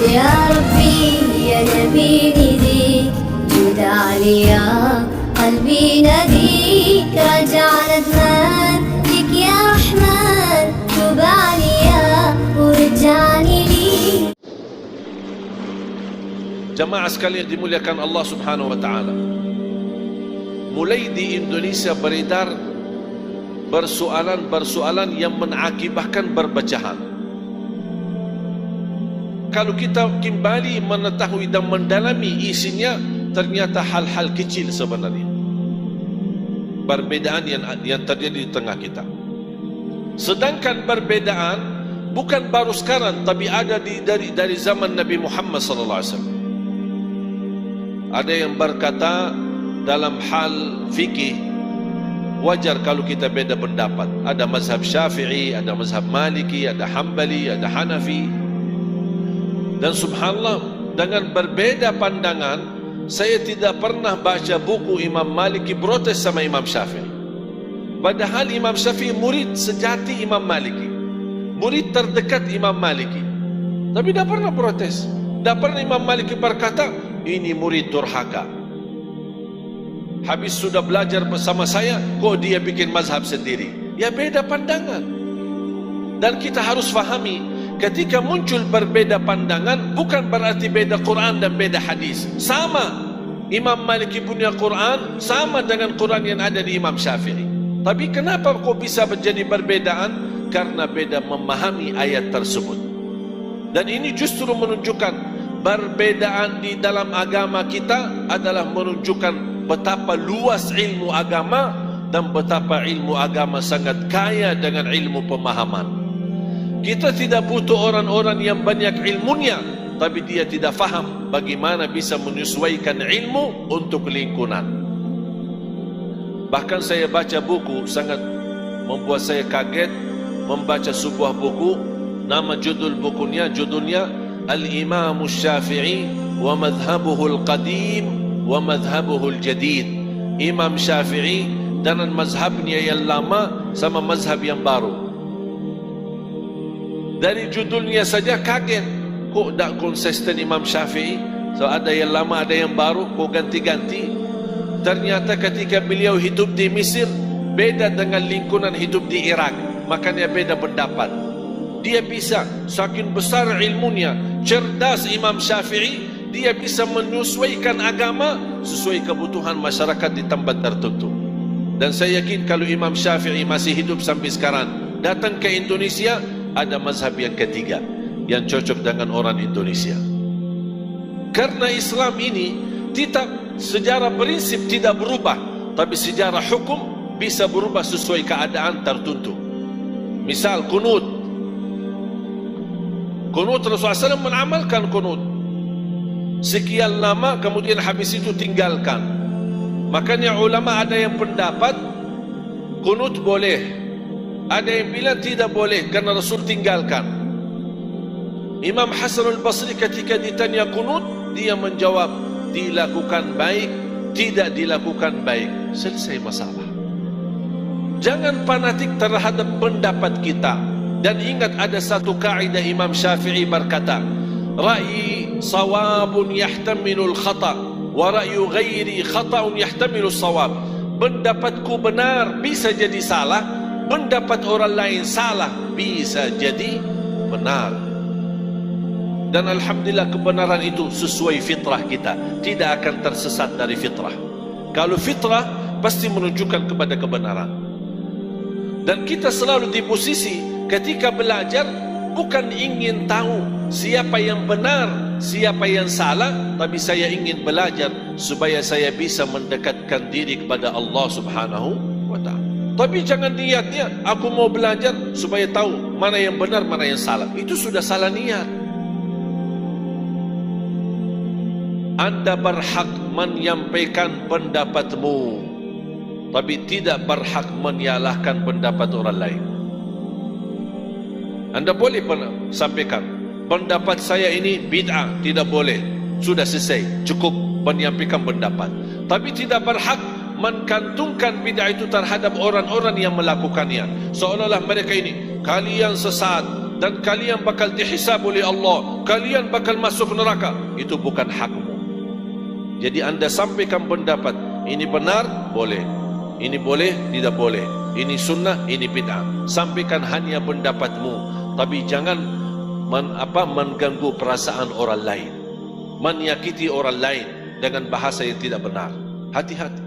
يا ربي يا نبي نديك جود علي يا قلبي ناديك راجع ندمان لك يا رحمن توب عليا ورجعني ليك. Jamaah sekalian dimuliakan Allah Subhanahu wa taala. Mulai di Indonesia beredar persoalan yang mengakibatkan perpecahan. Kalau kita kembali mengetahui dan mendalami isinya, ternyata hal-hal kecil sebenarnya. Perbedaan yang terjadi di tengah kita. Sedangkan perbedaan bukan baru sekarang, tapi ada dari zaman Nabi Muhammad sallallahu alaihi wasallam. Ada yang berkata dalam hal fikih wajar kalau kita beda pendapat. Ada mazhab Syafi'i, ada mazhab Maliki, ada Hambali, ada Hanafi. Dan subhanallah, dengan berbeda pandangan, saya tidak pernah baca buku Imam Maliki protes sama Imam Syafi'i. Padahal Imam Syafi'i murid sejati Imam Maliki, murid terdekat Imam Maliki, tapi tidak pernah protes. Tidak pernah Imam Maliki berkata, ini murid durhaka, habis sudah belajar bersama saya, kok dia bikin mazhab sendiri. Ya, beda pandangan. Dan kita harus fahami, ketika muncul berbeda pandangan, bukan berarti beda Quran dan beda hadis. Sama, Imam Maliki punya Quran sama dengan Quran yang ada di Imam Syafi'i. Tapi kenapa kok bisa menjadi perbedaan? Karena beda memahami ayat tersebut. Dan ini justru menunjukkan perbedaan di dalam agama kita adalah menunjukkan betapa luas ilmu agama dan betapa ilmu agama sangat kaya dengan ilmu pemahaman. Kita tidak butuh orang-orang yang banyak ilmunya, tapi dia tidak faham bagaimana bisa menyesuaikan ilmu untuk lingkungan. Bahkan saya baca buku sangat membuat saya kaget, membaca sebuah buku, nama judulnya Al-Imam Syafi'i wa madhhabuhu al-qadim wa madhhabuhu al-jadid. Imam Syafi'i dan mazhabnya yang lama sama mazhab yang baru. Dari judulnya saja kaget, kok tak konsisten Imam Syafi'i? So ada yang lama, ada yang baru, kok ganti-ganti? Ternyata ketika beliau hidup di Mesir, beda dengan lingkungan hidup di Irak, makanya beda pendapat. Dia bisa, saking besar ilmunya, cerdas Imam Syafi'i, dia bisa menyesuaikan agama sesuai kebutuhan masyarakat di tempat tertentu. Dan saya yakin kalau Imam Syafi'i masih hidup sampai sekarang, datang ke Indonesia, ada mazhab yang ketiga yang cocok dengan orang Indonesia. Karena Islam ini tidak, sejarah prinsip tidak berubah, tapi sejarah hukum bisa berubah sesuai keadaan tertentu. Misal kunut Rasulullah SAW mengamalkan kunut sekian lama, kemudian habis itu tinggalkan. Makanya ulama ada yang pendapat kunut boleh, ada yang bilang tidak boleh karena Rasul tinggalkan. Imam Hasan al-Basri ketika ditanya kunut, dia menjawab dilakukan baik, tidak dilakukan baik, selesai masalah. Jangan fanatik terhadap pendapat kita. Dan ingat ada satu kaidah Imam Syafi'i berkata, ra'yi sawabun yahtamilul khata' wa ra'yu ghairi khata'un yahtamilul sawab. Pendapatku benar bisa jadi salah, pendapat orang lain salah bisa jadi benar. Dan alhamdulillah kebenaran itu sesuai fitrah kita, tidak akan tersesat dari fitrah. Kalau fitrah pasti menunjukkan kepada kebenaran. Dan kita selalu di posisi ketika belajar bukan ingin tahu siapa yang benar, siapa yang salah, tapi saya ingin belajar supaya saya bisa mendekatkan diri kepada Allah Subhanahu wa ta'ala. Tapi jangan niatnya aku mau belajar supaya tahu mana yang benar, mana yang salah. Itu sudah salah niat. Anda berhak menyampaikan pendapatmu, tapi tidak berhak menyalahkan pendapat orang lain. Anda boleh sampaikan pendapat saya ini bid'ah, tidak boleh, sudah selesai, cukup menyampaikan pendapat. Tapi tidak berhak menggantungkan bid'ah itu terhadap orang-orang yang melakukannya, seolah-olah mereka ini kalian sesat dan kalian bakal dihisab oleh Allah kalian bakal masuk neraka. Itu bukan hakmu. Jadi anda sampaikan pendapat, ini benar, boleh. Ini boleh, tidak boleh. Ini sunnah, ini bid'ah. Sampaikan hanya pendapatmu, tapi jangan mengganggu perasaan orang lain, menyakiti orang lain dengan bahasa yang tidak benar. Hati-hati.